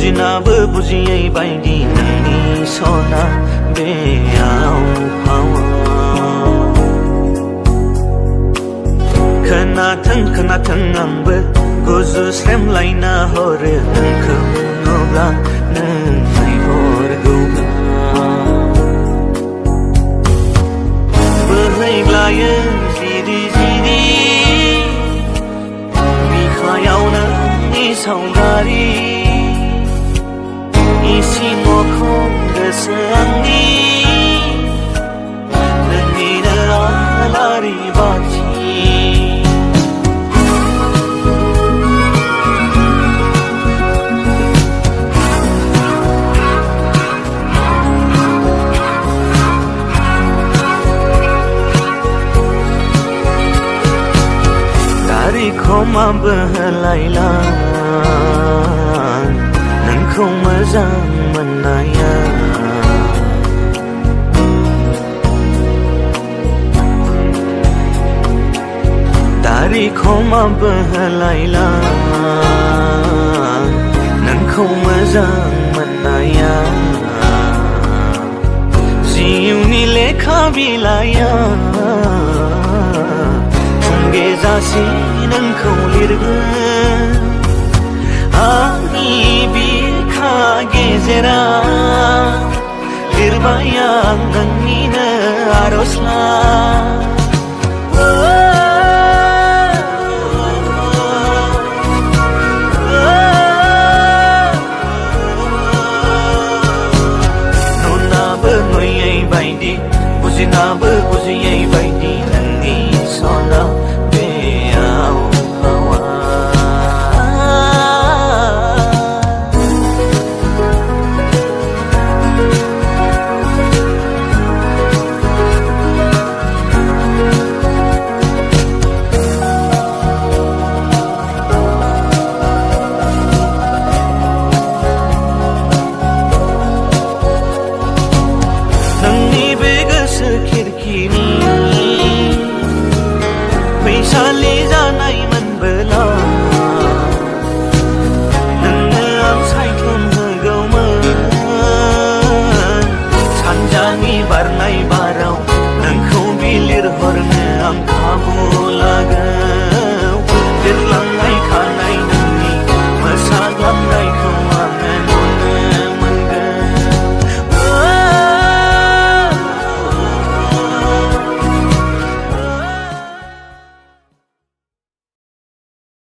बुजिनाबो बुजियै बायदि नोंनि सना बेयाव फावा खोनाथों आंबो गुजुस्रेमलायना हरो नोंखौ नुब्ला नों नायहरगौब्ला बोहैग्लायो जिरि जिरि बिखायावनो नोंनि सावगारि इसिं अखं गोसो आंनि नोंनिनो आलारि बाथि खमा बोहलायला नोंखौ मोजां मोननाया दारि खमा बोहलायला नोंखौ मोजां मोननाया जिउनि लेखा बिलाइया गेजासि नोंखौ लिरगोन आंनि बिखा गेजेराव लिरबाय आं नोंनिनो आर'जलाइ नुनाबो नुयै बायदि बुजिनाबो बुजियै बायदि नोंनि सना खिरखिनि फैसालि